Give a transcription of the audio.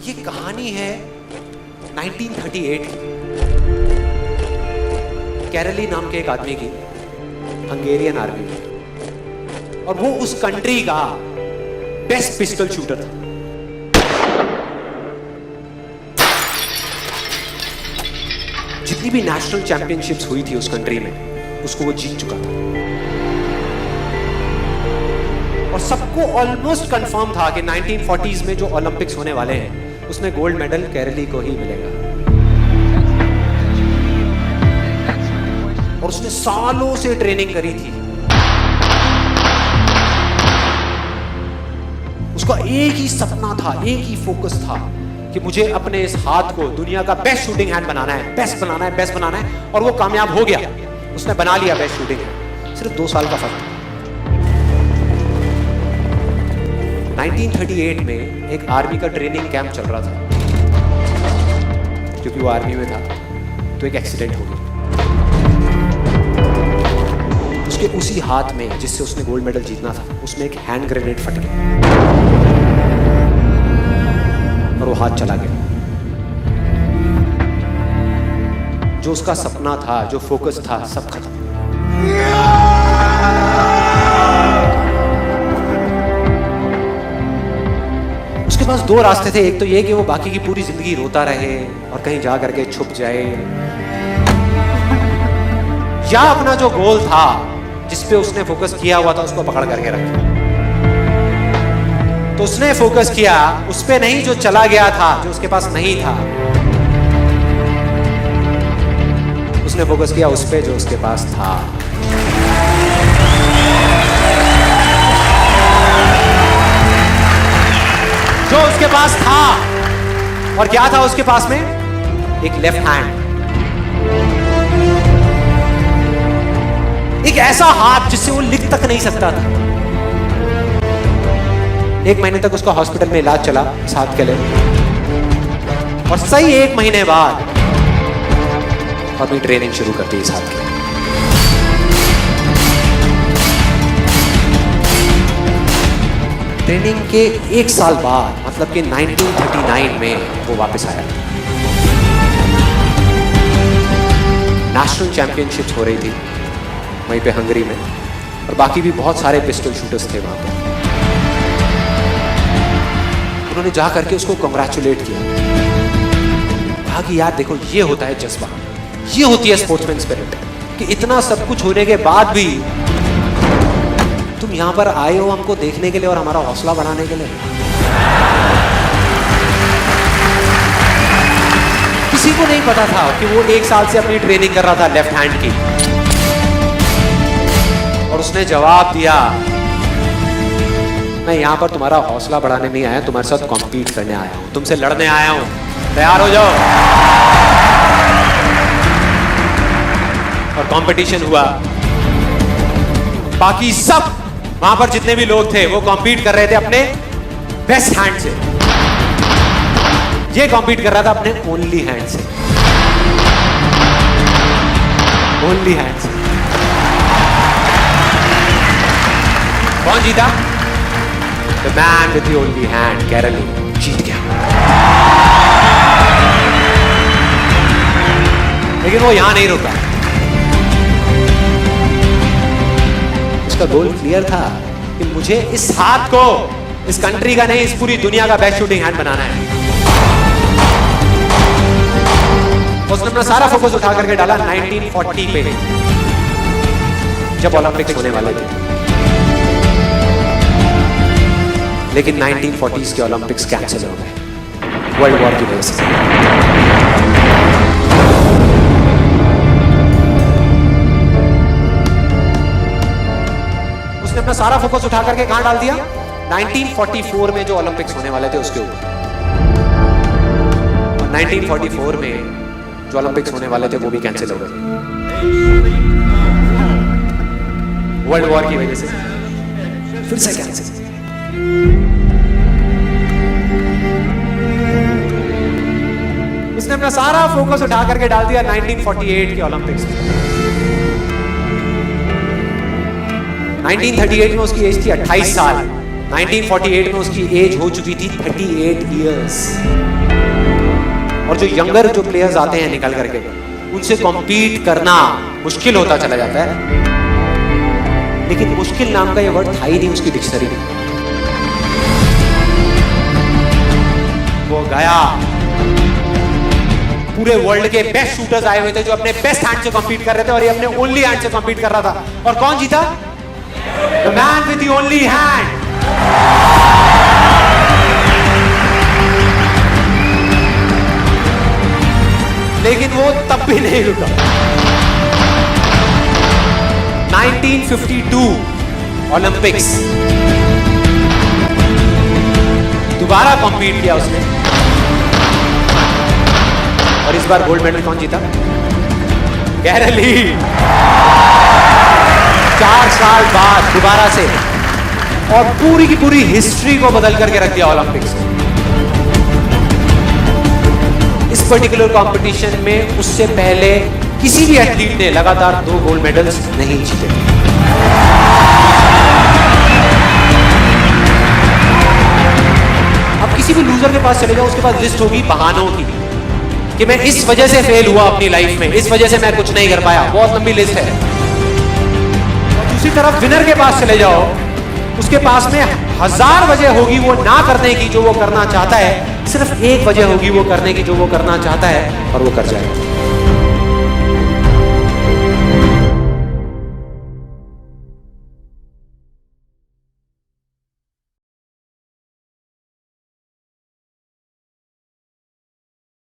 ये कहानी है 1938 की, कैरली नाम के एक आदमी की, हंगेरियन आर्मी में, और वो उस कंट्री का बेस्ट पिस्टल शूटर था। जितनी भी नेशनल चैंपियनशिप्स हुई थी उस कंट्री में, उसको वो जीत चुका था। और सबको ऑलमोस्ट कंफर्म था कि 1940s में जो ओलंपिक्स होने वाले हैं उसमें गोल्ड मेडल कैरली को ही मिलेगा। और उसने सालों से ट्रेनिंग करी थी। उसका एक ही सपना था, एक ही फोकस था कि मुझे अपने इस हाथ को दुनिया का बेस्ट शूटिंग हैंड बनाना है, बेस्ट बनाना है, बेस्ट बनाना है। और वो कामयाब हो गया, उसने बना लिया बेस्ट शूटिंग हैंड। सिर्फ 2 साल का फर्क था। 1938 में एक आर्मी का ट्रेनिंग कैंप चल रहा था, क्योंकि वो आर्मी में था, तो एक एक्सीडेंट हो गया। उसके उसी हाथ में जिससे उसने गोल्ड मेडल जीतना था, उसमें एक हैंड ग्रेनेड फट गया और वो हाथ चला गया। जो उसका सपना था, जो फोकस था, सब खत्म। उसके पास 2 रास्ते थे। एक तो ये कि वो बाकी की पूरी जिंदगी रोता रहे और कहीं जा करके छुप जाए, या अपना जो गोल था, जिस पे उसने फोकस किया हुआ था, उसको पकड़ करके रखे। तो उसने फोकस किया उस पे नहीं जो चला गया था, जो उसके पास नहीं था। उसने फोकस किया उस पे जो उसके पास था। जो उसके पास था, और क्या था उसके पास में? एक लेफ्ट हैंड, एक ऐसा हाथ जिससे वो लिख तक नहीं सकता था। 1 महीने तक उसका हॉस्पिटल में इलाज चला इस हाथ के लिए, और सही 1 महीने बाद अपनी ट्रेनिंग शुरू कर दी इस हाथ के लिए। ट्रेनिंग के 1 साल बाद, मतलब कि 1939 में वो वापस आया। नेशनल चैंपियनशिप्स हो रही थी वहीं पे हंगरी में, और बाकी भी बहुत सारे पिस्टल शूटर्स थे वहां पे। उन्होंने जा करके उसको कांग्रेचुलेट किया, कहा कि यार देखो, ये होता है जज्बा, ये होती है स्पोर्ट्समैन स्पिरिट, कि इतना सब कुछ होने के बाद भी तुम यहां पर आए हो हमको देखने के लिए और हमारा हौसला बढ़ाने के लिए। किसी को नहीं पता था कि वो 1 साल से अपनी ट्रेनिंग कर रहा था लेफ्ट हैंड की, और उसने जवाब दिया, मैं यहां पर तुम्हारा हौसला बढ़ाने नहीं आया, तुम्हारे साथ कॉम्पीट करने आया हूं, तुमसे लड़ने आया हूं, तैयार हो जाओ। और कंपटीशन हुआ। बाकी सब वहां पर जितने भी लोग थे वो कॉम्पीट कर रहे थे अपने बेस्ट हैंड से। ये कॉम्पीट कर रहा था अपने ओनली हैंड से, ओनली हैंड से। कौन जीता? The man with the only hand, Kairali जीत गया। लेकिन वो यहां नहीं रुका। उसका गोल क्लियर था कि मुझे इस हाथ को, इस कंट्री का नहीं, इस पूरी दुनिया का बेस्ट शूटिंग हैंड बनाना है। उसने अपना सारा फोकस उठा करके डाला 1940 पे, जब ओलंपिक्स होने वाले थे। लेकिन 1940s के ओलंपिक्स कैंसिल हो गए वर्ल्ड वॉर की वजह से। उसने अपना सारा फोकस उठा करके कहां डाल दिया? 1944 में जो ओलंपिक्स होने वाले थे उसके ऊपर। और 1944 में जो ओलंपिक्स होने वाले थे वो भी कैंसिल हो गए वर्ल्ड वॉर की वजह से। फिर से कैंसिल। उसने अपना सारा फोकस उठा करके डाल दिया 1948 के ओलंपिक्स में। 1938 में उसकी एज थी 28 साल, 1948 में उसकी एज हो चुकी थी 38 इयर्स। और जो यंगर जो प्लेयर्स आते हैं निकल करके, उनसे कॉम्पीट करना मुश्किल होता चला जाता है। लेकिन मुश्किल नाम का ये वर्ड था ही नहीं उसकी डिक्शनरी में। वो गया, पूरे वर्ल्ड के बेस्ट शूटर्स आए हुए थे जो अपने बेस्ट हैंड से कॉम्पीट कर रहे थे, और ये अपने ओनली हैंड से कॉम्पीट कर रहा था। और कौन जीता? The man with the only hand. लेकिन वो तब भी नहीं रुका। 1952 ओलंपिक्स, दोबारा कॉम्पीट किया उसने, और इस बार गोल्ड मेडल कौन जीता? गैरल ली। 4 साल बाद दोबारा से, और पूरी की पूरी हिस्ट्री को बदल करके रख दिया ओलंपिक्स। इस पर्टिकुलर कंपटीशन में उससे पहले किसी भी एथलीट ने लगातार 2 गोल्ड मेडल्स नहीं जीते। अब किसी भी लूजर के पास चले जाओ, उसके पास लिस्ट होगी बहानों की कि मैं इस वजह से फेल हुआ अपनी लाइफ में, इस वजह से मैं कुछ नहीं कर पाया। बहुत लंबी लिस्ट है। और दूसरी तरफ विनर के पास चले जाओ, उसके पास में 1000 वजह होगी वो ना करने की जो वो करना चाहता है, सिर्फ एक वजह होगी वो करने की जो वो करना चाहता है, और वो कर जाएगा।